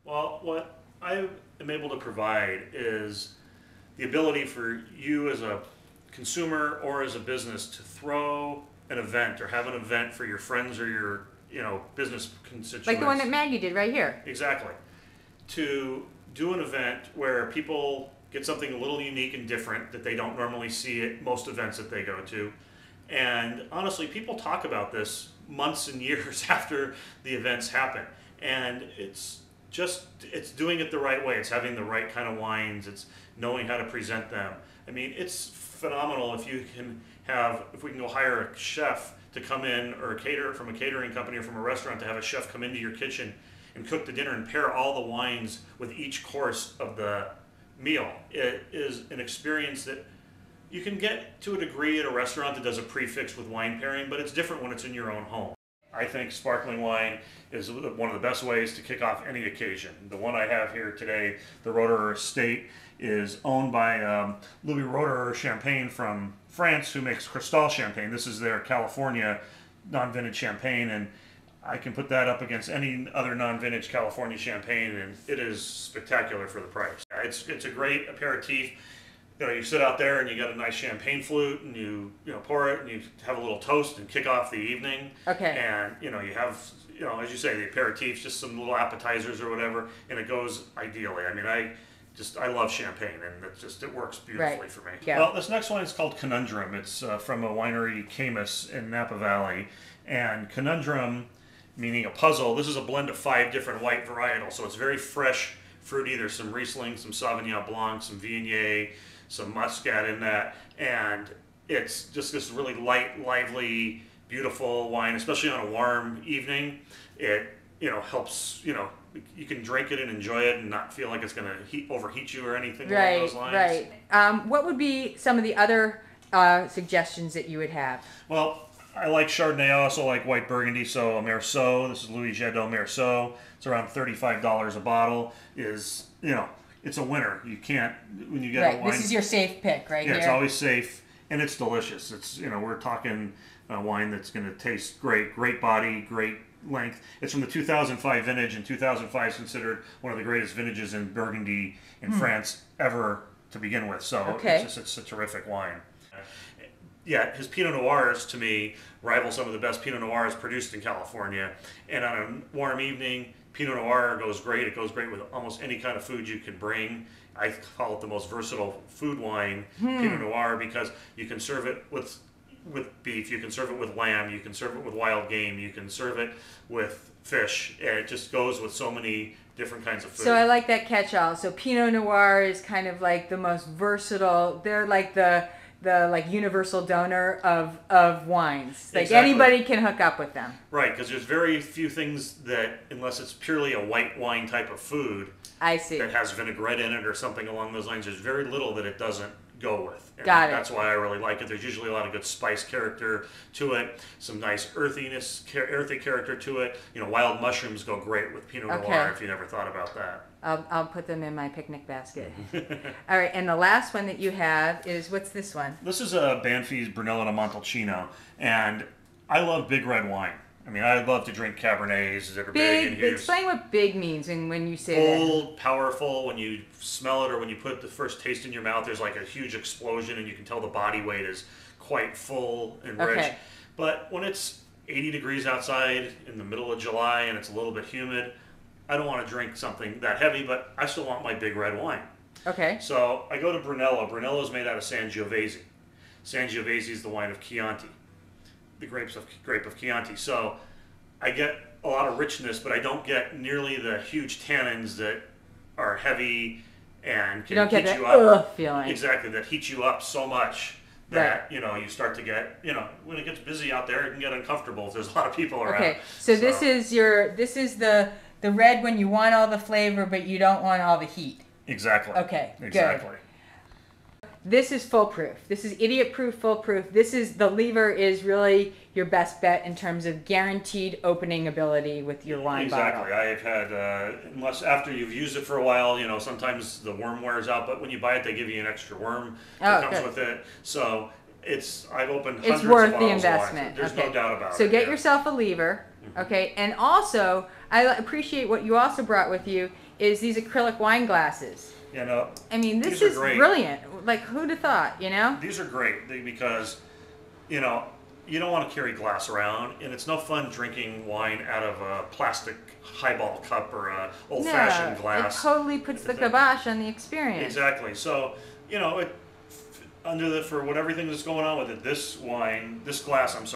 Well, what I am able to provide is the ability for you as a consumer or as a business to throw an event or have an event for your friends or your business constituents. Like the one that Maggie did right here. Exactly. To do an event where people get something a little unique and different that they don't normally see at most events that they go to. And honestly, people talk about this months and years after the events happen. And it's doing it the right way. It's having the right kind of wines. It's knowing how to present them. I mean, it's phenomenal if we can go hire a chef to come in, or a caterer from a catering company or from a restaurant, to have a chef come into your kitchen and cook the dinner and pair all the wines with each course of the meal. It is an experience that you can get to a degree at a restaurant that does a prefix with wine pairing, but it's different when it's in your own home. I think sparkling wine is one of the best ways to kick off any occasion. The one I have here today, the Roederer Estate, is owned by Louis Roederer Champagne from France, who makes Cristal Champagne. This is their California non-vintage champagne, and I can put that up against any other non-vintage California champagne, and it is spectacular for the price. It's a great aperitif. You sit out there and you got a nice champagne flute, and you pour it and you have a little toast and kick off the evening. Okay. And you have as you say, the aperitifs, just some little appetizers or whatever, and it goes ideally. I mean, I love champagne, and it works beautifully for me. Yeah. Well, this next wine is called Conundrum. It's from a winery, Caymus, in Napa Valley, and Conundrum, meaning a puzzle. This is a blend of 5 different white varietals, so it's very fresh, fruity. There's some Riesling, some Sauvignon Blanc, some Viognier, some Muscat in that, and it's just this really light, lively, beautiful wine, especially on a warm evening. It helps, you can drink it and enjoy it and not feel like it's going to overheat you or anything along those lines. Right. What would be some of the other suggestions that you would have? Well, I like Chardonnay. I also like white Burgundy. So a Meursault. This is Louis Jadot Meursault. It's around $35 a bottle. It's a winner. You can't, when you get a wine. This is your safe pick right here. Yeah, it's always safe, and it's delicious. It's we're talking a wine that's going to taste great, great body, great length. It's from the 2005 vintage, and 2005 is considered one of the greatest vintages in Burgundy in France ever to begin with. So it's a terrific wine. Yeah, his Pinot Noirs, to me, rival some of the best Pinot Noirs produced in California. And on a warm evening, Pinot Noir goes great. It goes great with almost any kind of food you can bring. I call it the most versatile food wine, Pinot Noir, because you can serve it with beef, you can serve it with lamb, you can serve it with wild game, you can serve it with fish. And it just goes with so many different kinds of food. So I like that catch-all. So Pinot Noir is kind of like the most versatile. They're like the universal donor of wines. Like anybody can hook up with them. Right, because there's very few things that, unless it's purely a white wine type of food, I see, that has vinaigrette in it or something along those lines, there's very little that it doesn't go with. And Got it. That's why I really like it. There's usually a lot of good spice character to it, some nice earthy character to it. Wild mushrooms go great with Pinot Noir, if you never thought about that. I'll put them in my picnic basket. All right, and the last one that you have is, what's this one? This is a Banfi's Brunello di Montalcino, and I love big red wine. I mean, I love to drink Cabernets that are big and huge. Explain what big means and when you say that. Bold, powerful. When you smell it or when you put the first taste in your mouth, there's like a huge explosion, and you can tell the body weight is quite full and rich. But when it's 80 degrees outside in the middle of July and it's a little bit humid, I don't want to drink something that heavy, but I still want my big red wine. Okay. So I go to Brunello. Brunello is made out of Sangiovese. Sangiovese is the wine of Chianti, the grape of Chianti. So I get a lot of richness, but I don't get nearly the huge tannins that are heavy and can heat you up. Feeling. Exactly, that heat you up so much that you start to get, when it gets busy out there, it can get uncomfortable if there's a lot of people around. Okay, so this is the red when you want all the flavor, but you don't want all the heat. Exactly. Okay, exactly. Good. This is foolproof. This is idiot-proof, foolproof. The lever is really your best bet in terms of guaranteed opening ability with your wine bottle. Exactly. I've had, unless after you've used it for a while, sometimes the worm wears out, but when you buy it, they give you an extra worm that comes with it. So I've opened It's hundreds worth of the bottles of wine. investment. There's Okay. no doubt about it. So get yeah. yourself a lever, okay? And also, I appreciate what you also brought with you is these acrylic wine glasses. You know, I mean, this These are is great. brilliant. Like, who'd have thought, you know? these are great because, you know, you don't want to carry glass around, and it's no fun drinking wine out of a plastic highball cup or a old-fashioned No, glass. it totally puts the Thing. kibosh on the experience. Exactly. So, you know, for everything that's going on with it, this glass, I'm sorry.